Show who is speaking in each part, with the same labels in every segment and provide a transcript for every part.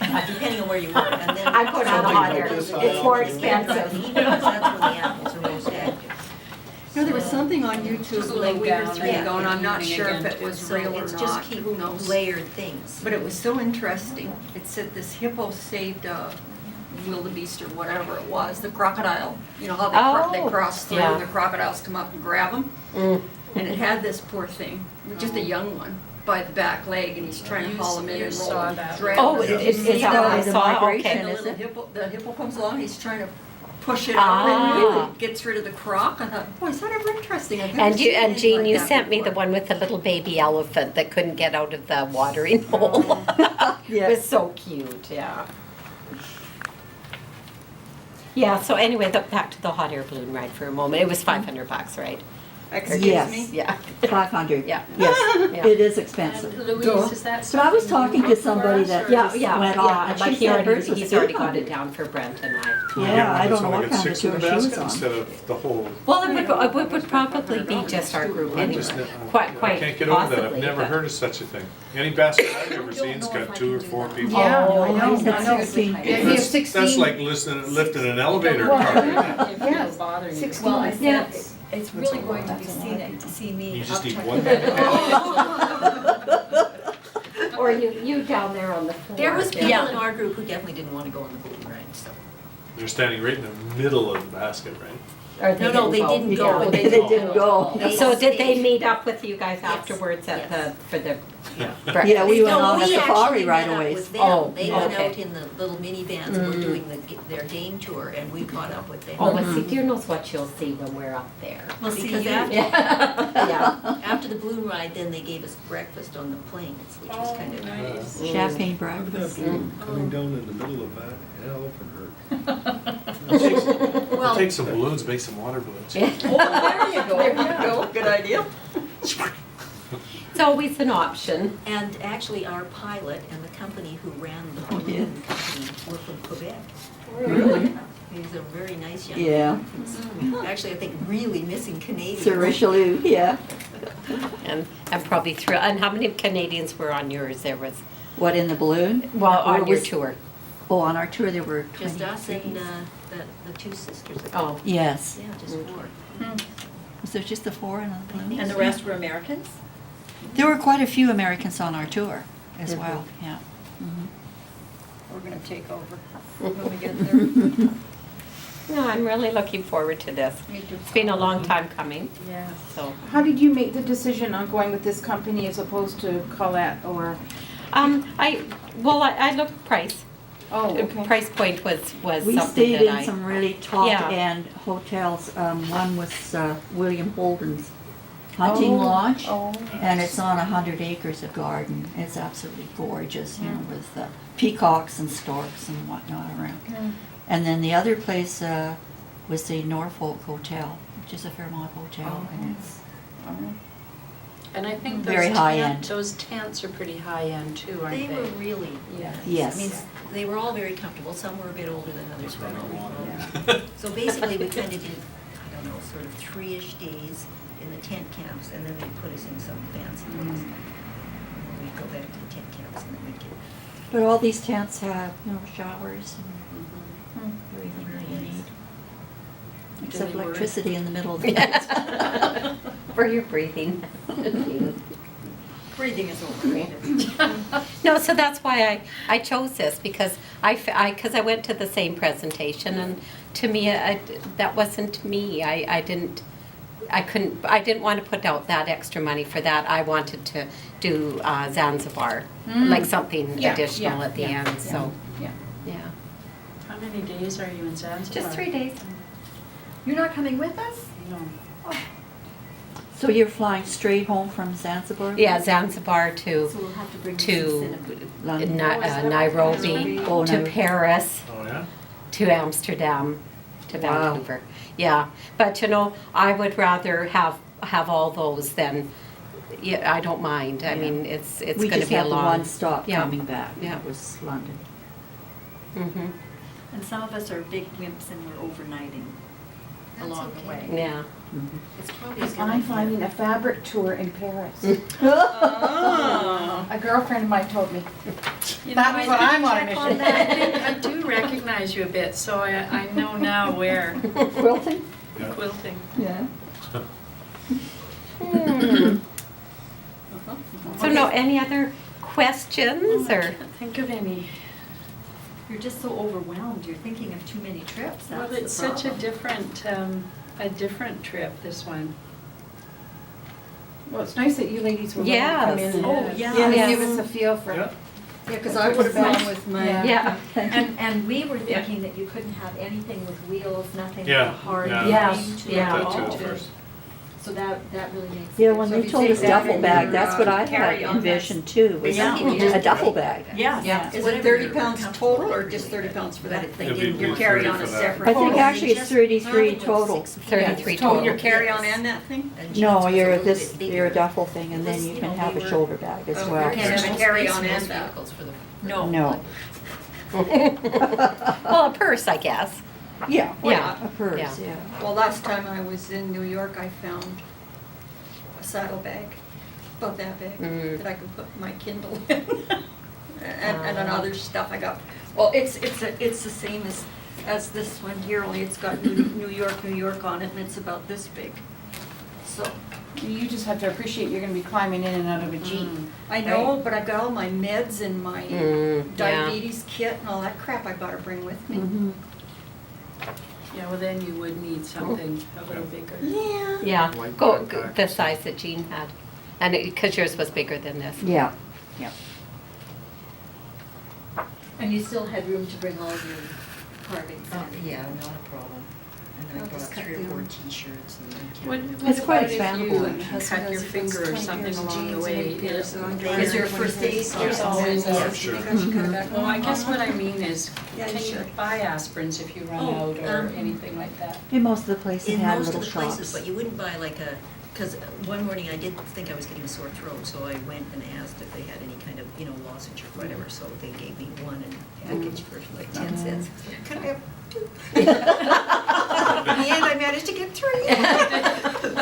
Speaker 1: depending on where you work. And then
Speaker 2: I put on a hot air.
Speaker 1: It's
Speaker 2: It's more expensive.
Speaker 1: That's when the animals are most active.
Speaker 3: No, there was something on YouTube like a week or three
Speaker 1: Yeah.
Speaker 3: ago, and I'm not
Speaker 4: Evening
Speaker 3: sure if
Speaker 4: again,
Speaker 3: it was
Speaker 1: So
Speaker 3: real or
Speaker 1: it's just
Speaker 3: not,
Speaker 1: keep
Speaker 3: who knows?
Speaker 1: layered things.
Speaker 3: But it was so interesting. It said this hippo saved a wildebeest or whatever it was, the crocodile. You know how they
Speaker 2: Oh,
Speaker 3: cross through
Speaker 2: yeah.
Speaker 3: and the crocodiles come up and grab them?
Speaker 2: Mm.
Speaker 3: And it had this poor thing, just a young one, by the back leg, and he's trying to haul him in
Speaker 4: You
Speaker 3: and
Speaker 4: saw
Speaker 3: roll,
Speaker 4: that.
Speaker 3: drag
Speaker 2: Oh,
Speaker 3: him.
Speaker 2: is
Speaker 3: See
Speaker 2: that what I
Speaker 3: the
Speaker 2: saw?
Speaker 3: migration,
Speaker 2: Okay.
Speaker 3: the little the hippo comes along, he's trying to push it out and
Speaker 2: Ah.
Speaker 3: really gets rid of the croc. I thought, boy, is that ever interesting? I've never
Speaker 2: And
Speaker 3: seen anything
Speaker 2: Jean,
Speaker 3: like
Speaker 2: you
Speaker 3: that
Speaker 2: sent me the
Speaker 3: before.
Speaker 2: one with the little baby elephant that couldn't get out of the watering hole. It was so cute, yeah. Yeah, so anyway, back to the hot air balloon ride for a moment. It was $500, right?
Speaker 3: Excuse
Speaker 5: Yes.
Speaker 3: me?
Speaker 2: Yeah.
Speaker 5: 500.
Speaker 2: Yeah.
Speaker 5: Yes,
Speaker 2: Yeah.
Speaker 5: it is expensive.
Speaker 4: And Louise, is that
Speaker 5: So I was
Speaker 4: something you
Speaker 5: talking to
Speaker 4: booked for
Speaker 5: somebody
Speaker 4: us,
Speaker 5: that
Speaker 4: or-
Speaker 2: Yeah,
Speaker 5: just
Speaker 2: yeah,
Speaker 5: went on,
Speaker 2: yeah,
Speaker 5: and
Speaker 2: like
Speaker 5: she
Speaker 2: he
Speaker 5: said
Speaker 2: already,
Speaker 5: hers was
Speaker 2: he's already got
Speaker 5: 800.
Speaker 2: it down for Brent and I.
Speaker 5: Yeah, I don't know
Speaker 6: Only
Speaker 5: what
Speaker 6: got
Speaker 5: kind of
Speaker 6: 6 in
Speaker 5: tour
Speaker 6: the
Speaker 5: she was
Speaker 6: basket
Speaker 5: on.
Speaker 6: instead of the whole.
Speaker 2: Well, it would probably be just our group
Speaker 6: I
Speaker 2: anyway.
Speaker 6: just ne-
Speaker 2: Quite
Speaker 6: I can't get over that.
Speaker 2: possibly,
Speaker 6: I've never
Speaker 2: but-
Speaker 6: heard of such a thing. Any basket I've ever seen's got 2 or 4 people.
Speaker 4: Yeah,
Speaker 2: Oh,
Speaker 4: I know,
Speaker 5: He's got
Speaker 4: I know.
Speaker 5: 16.
Speaker 4: Yeah, he has 16.
Speaker 6: That's like lifting an elevator
Speaker 4: Well,
Speaker 6: car.
Speaker 4: yeah, if
Speaker 7: Yes.
Speaker 4: it'll bother you.
Speaker 7: 16.
Speaker 1: Well, I
Speaker 7: Yeah.
Speaker 1: said, it's really going to be scenic to see me.
Speaker 6: You just
Speaker 1: up
Speaker 6: need
Speaker 1: to-
Speaker 6: one.
Speaker 2: Or you down there on the floor.
Speaker 1: There was people
Speaker 2: Yeah.
Speaker 1: in our group who definitely didn't want to go on the balloon ride, so.
Speaker 6: They're standing right in the middle of the basket, right?
Speaker 2: Or
Speaker 1: No, they didn't go.
Speaker 2: Yeah.
Speaker 5: They didn't go.
Speaker 2: So did they
Speaker 1: stayed.
Speaker 2: meet up with you guys
Speaker 1: Yes,
Speaker 2: afterwards at
Speaker 1: yes.
Speaker 2: for the
Speaker 5: Yeah,
Speaker 2: breakfast?
Speaker 5: we went
Speaker 1: No,
Speaker 5: on a
Speaker 1: we
Speaker 5: safari
Speaker 1: actually
Speaker 5: right
Speaker 1: met up
Speaker 5: away.
Speaker 1: with them.
Speaker 2: Oh,
Speaker 1: They went
Speaker 2: okay.
Speaker 1: out in the little minivans and were doing their game tour, and we caught up with them.
Speaker 2: Oh, but see, dear knows what you'll see when we're up there.
Speaker 1: Well, see,
Speaker 3: Because
Speaker 1: you-
Speaker 3: after-
Speaker 2: Yeah.
Speaker 1: after the balloon ride, then they gave us breakfast on the planes, which was
Speaker 4: Oh,
Speaker 1: kind of.
Speaker 4: nice.
Speaker 5: Champagne
Speaker 6: Look at that
Speaker 5: breakfast.
Speaker 6: balloon coming down in the middle of that elephant herd.
Speaker 1: Well,
Speaker 6: Take some balloons, make some water balloons.
Speaker 2: Yeah.
Speaker 3: Oh, there you go, there you go, good idea.
Speaker 2: It's always an option.
Speaker 1: and actually, our pilot and the company who ran the balloon company were from Quebec.
Speaker 5: Really?
Speaker 1: He's a very nice young
Speaker 5: Yeah.
Speaker 1: man. Actually, I think really missing Canadians.
Speaker 5: Sir Richelieu, yeah.
Speaker 2: And probably through, and how many Canadians were on yours? There was,
Speaker 5: What, in the balloon?
Speaker 2: well,
Speaker 5: Or
Speaker 2: on your
Speaker 5: was-
Speaker 2: tour.
Speaker 5: Oh, on our tour there were
Speaker 1: Just us
Speaker 5: 23.
Speaker 1: and the two sisters.
Speaker 2: Oh,
Speaker 5: Yes.
Speaker 1: Yeah, just four.
Speaker 5: Was there just the 4 in the balloon?
Speaker 7: And the rest were Americans?
Speaker 5: There were quite a few Americans on our tour as well, yeah. Mhm.
Speaker 4: We're gonna take over when we get there.
Speaker 2: no, I'm really looking forward to this.
Speaker 4: Me too.
Speaker 2: It's been a long time coming,
Speaker 4: Yeah.
Speaker 2: so.
Speaker 7: How did you make the decision on going with this company as opposed to Colette or,
Speaker 2: I looked price.
Speaker 7: oh, okay.
Speaker 2: Price point was
Speaker 5: We
Speaker 2: something
Speaker 5: stayed
Speaker 2: that
Speaker 5: in some really top-end
Speaker 2: Yeah.
Speaker 5: hotels. One was William Holden's Hunting
Speaker 7: Oh,
Speaker 5: Lodge,
Speaker 7: Oh,
Speaker 5: and it's on 100 acres of garden. It's absolutely gorgeous, you know, with peacocks and storks and whatnot around. And then the other place was the Norfolk Hotel, which is a Fairmont hotel, and it's
Speaker 4: And I think
Speaker 5: Very high end.
Speaker 4: those tents are pretty high end too, aren't
Speaker 1: They
Speaker 4: they?
Speaker 1: were really,
Speaker 4: Yeah.
Speaker 5: yes.
Speaker 1: I mean, they were all very comfortable. Some were a bit older than others, but
Speaker 4: Yeah.
Speaker 1: so basically we kind of did, I don't know, sort of 3-ish days in the tent camps, and then they'd put us in some fancy place. And then we'd go back to the tent camps, and then we'd get.
Speaker 5: But all these tents have, you know, showers and
Speaker 4: Mhm.
Speaker 5: everything that you need.
Speaker 4: Do
Speaker 5: Except
Speaker 4: they work?
Speaker 5: electricity in the middle of the night.
Speaker 2: for your breathing.
Speaker 1: Breathing is overrated.
Speaker 2: No, so that's why I chose this, because because I went to the same presentation, and to me, that wasn't me. I didn't want to put out that extra money for that. I wanted to do Zanzibar, like something
Speaker 7: Yeah,
Speaker 2: additional
Speaker 7: yeah,
Speaker 2: at the
Speaker 7: yeah,
Speaker 2: end, so,
Speaker 7: yeah.
Speaker 2: yeah.
Speaker 4: How many days are you in Zanzibar?
Speaker 2: Just 3 days.
Speaker 7: You're not coming with us?
Speaker 4: No.
Speaker 5: So you're flying straight home from Zanzibar?
Speaker 2: Yeah, Zanzibar to
Speaker 1: So we'll have to bring
Speaker 2: to
Speaker 5: London.
Speaker 2: Nairobi,
Speaker 5: Oh,
Speaker 2: to
Speaker 5: Nairobi.
Speaker 2: Paris,
Speaker 6: Oh, yeah?
Speaker 2: to Amsterdam, to
Speaker 5: Wow.
Speaker 2: Vancouver. Yeah, but you know, I would rather have all those than, yeah, I don't mind. I
Speaker 5: Yeah.
Speaker 2: mean, it's
Speaker 5: We
Speaker 2: going to
Speaker 5: just
Speaker 2: be a
Speaker 5: had the
Speaker 2: long.
Speaker 5: one stop
Speaker 2: Yeah.
Speaker 5: coming back.
Speaker 2: Yeah.
Speaker 5: It was London.
Speaker 2: Mhm.
Speaker 7: And some of us are big wimps and we're overnighting
Speaker 1: That's
Speaker 7: along the
Speaker 1: okay.
Speaker 7: way.
Speaker 2: Yeah.
Speaker 1: It's probably.
Speaker 7: Because I'm finding a fabric tour in Paris.
Speaker 4: Oh.
Speaker 7: A girlfriend of mine told me.
Speaker 4: You
Speaker 7: That
Speaker 4: know,
Speaker 7: was
Speaker 4: I
Speaker 7: what
Speaker 4: did
Speaker 7: I'm on a
Speaker 4: check
Speaker 7: mission.
Speaker 4: that. I think I do recognize you a bit, so I know now where.
Speaker 5: Quilting?
Speaker 6: Yeah.
Speaker 4: Quilting.
Speaker 5: Yeah.
Speaker 2: So no, any other questions
Speaker 4: I
Speaker 2: or?
Speaker 4: can't think of any.
Speaker 3: You're just so overwhelmed, you're thinking of too many trips,
Speaker 4: Well,
Speaker 3: that's the
Speaker 4: it's such a different, trip, this one.
Speaker 7: Well, it's nice that you ladies were willing to come in
Speaker 2: Yes.
Speaker 7: and
Speaker 3: Oh, yeah.
Speaker 7: and
Speaker 2: Yes.
Speaker 7: give us a feel for
Speaker 6: Yeah.
Speaker 7: it.
Speaker 3: Yeah, because I would have gone with my.
Speaker 7: Yeah.
Speaker 2: Yeah.
Speaker 3: And we were thinking that you couldn't have anything with wheels, nothing with
Speaker 6: Yeah,
Speaker 3: a hard
Speaker 6: yeah.
Speaker 7: Yes,
Speaker 3: frame to
Speaker 2: yeah.
Speaker 3: it.
Speaker 6: That too at
Speaker 3: to-
Speaker 6: first.
Speaker 3: So that really makes.
Speaker 5: Yeah,
Speaker 3: sense.
Speaker 5: when
Speaker 3: So
Speaker 5: they
Speaker 3: if you
Speaker 5: told
Speaker 3: take
Speaker 5: us
Speaker 3: that
Speaker 5: duffel
Speaker 3: in
Speaker 5: bag,
Speaker 3: your,
Speaker 5: that's what I had
Speaker 3: carry-on,
Speaker 5: envisioned too, was
Speaker 3: Yeah.
Speaker 5: a duffel bag.
Speaker 3: Yeah,
Speaker 2: Yeah.
Speaker 3: is it
Speaker 1: Whatever
Speaker 3: 30
Speaker 1: you're
Speaker 3: pounds
Speaker 1: comfortable
Speaker 3: total or
Speaker 1: with,
Speaker 3: just
Speaker 1: really,
Speaker 3: 30 pounds for
Speaker 1: but
Speaker 3: that?
Speaker 1: if they
Speaker 6: It'd
Speaker 1: didn't
Speaker 6: be
Speaker 3: Your
Speaker 1: want
Speaker 3: carry-on
Speaker 6: for
Speaker 3: is
Speaker 6: that.
Speaker 3: separate.
Speaker 5: I think
Speaker 1: Oh,
Speaker 5: actually
Speaker 1: they
Speaker 5: it's
Speaker 1: just
Speaker 5: 33
Speaker 1: probably
Speaker 5: total.
Speaker 1: 6
Speaker 2: 33
Speaker 1: pounds.
Speaker 2: total.
Speaker 3: Oh, your carry-on
Speaker 1: Yes.
Speaker 3: and that thing?
Speaker 1: And jeans
Speaker 5: No,
Speaker 1: was a
Speaker 5: you're
Speaker 1: little
Speaker 5: this,
Speaker 1: bit bigger.
Speaker 5: you're a duffel thing, and
Speaker 1: It
Speaker 5: then
Speaker 1: was,
Speaker 5: you
Speaker 1: you
Speaker 5: can
Speaker 1: know,
Speaker 5: have
Speaker 1: they
Speaker 5: a
Speaker 1: were-
Speaker 5: shoulder bag as
Speaker 3: Oh,
Speaker 5: well.
Speaker 3: you can't have a
Speaker 1: Most
Speaker 3: carry-on
Speaker 1: space,
Speaker 3: and
Speaker 1: most
Speaker 3: that.
Speaker 1: vehicles for the-
Speaker 3: No.
Speaker 5: No,
Speaker 2: Well, a purse, I guess.
Speaker 5: yeah,
Speaker 2: Yeah.
Speaker 5: a purse,
Speaker 2: Yeah.
Speaker 5: yeah.
Speaker 3: Well, last time I was in New York, I found a saddlebag, about that big,
Speaker 2: Mm.
Speaker 3: that I could put my Kindle in. And other stuff I got. Well, it's the same as this one here, only it's got New York on it, and it's about this big. So,
Speaker 7: You just have to appreciate you're gonna be climbing in and out of a Jeep.
Speaker 3: I know, but I've got all my meds and my
Speaker 2: Yeah.
Speaker 3: diabetes kit and all that crap I gotta bring with me.
Speaker 5: Mhm.
Speaker 4: Yeah, well, then you would need something a little bigger.
Speaker 3: Yeah.
Speaker 2: Yeah,
Speaker 6: Like
Speaker 2: go,
Speaker 6: backpack.
Speaker 2: the size that Jean had. And because yours was bigger than this.
Speaker 5: Yeah,
Speaker 3: And you still had room to bring all your carvings
Speaker 1: Oh,
Speaker 3: in.
Speaker 1: yeah, not a problem. And then I
Speaker 3: I'll
Speaker 1: brought
Speaker 3: just cut
Speaker 1: 3 or 4
Speaker 3: down.
Speaker 1: t-shirts and then
Speaker 4: What
Speaker 1: carried them.
Speaker 5: It's quite
Speaker 4: about if
Speaker 5: expandable,
Speaker 4: you
Speaker 5: actually.
Speaker 4: cut your finger or something along the way?
Speaker 3: Is there a first aid?
Speaker 4: There's always
Speaker 6: Yeah,
Speaker 4: a.
Speaker 6: sure.
Speaker 4: Well, I guess what I mean is,
Speaker 3: Yeah, you
Speaker 4: can you
Speaker 3: should.
Speaker 4: buy aspirins if you run
Speaker 1: Oh,
Speaker 4: out or
Speaker 1: um,
Speaker 4: anything like that?
Speaker 5: in most of the places
Speaker 1: In
Speaker 5: had
Speaker 1: most
Speaker 5: little
Speaker 1: of the places,
Speaker 5: shops.
Speaker 1: but you wouldn't buy like a, because one morning I did think I was getting a sore throat, so I went and asked if they had any kind of, lozenge or whatever, so they gave me one and package for like 10 cents. Could I have 2? In the end, I managed to get 3.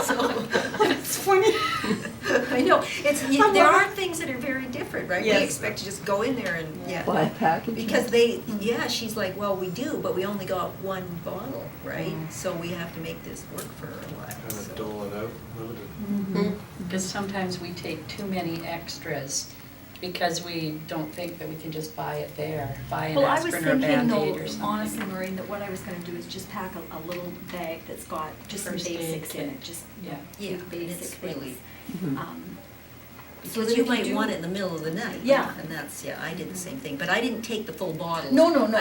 Speaker 1: So, it's funny. I know, there are things that are very different, right? We
Speaker 3: Yes.
Speaker 1: expect to just go in there and, yeah.
Speaker 5: Buy a package.
Speaker 1: Because she's like, well, we do, but we only got 1 bottle, right? So we have to make this work for a while.
Speaker 6: Kind
Speaker 1: so.
Speaker 6: of dole it out, limited.
Speaker 2: Mm.
Speaker 4: Because sometimes we take too many extras because we don't think that we can just buy it there, buy an
Speaker 3: Well, I was
Speaker 4: aspirin or a
Speaker 3: thinking
Speaker 4: Band-Aid
Speaker 3: though,
Speaker 4: or something.
Speaker 3: honestly, Maureen, that what I was gonna do is just pack a little bag that's got just some
Speaker 4: First aid
Speaker 3: basics in
Speaker 4: kit.
Speaker 3: it, just
Speaker 4: Yeah.
Speaker 1: Yeah, and
Speaker 3: basic
Speaker 1: it's
Speaker 3: things.
Speaker 1: really,
Speaker 5: Mhm.
Speaker 1: so
Speaker 3: Because
Speaker 1: you
Speaker 3: if
Speaker 1: might
Speaker 3: do-
Speaker 1: want it in the middle of the night.
Speaker 3: Yeah.
Speaker 1: And that's, I did the same thing, but I didn't take the full bottle.
Speaker 3: No, no, no,
Speaker 1: I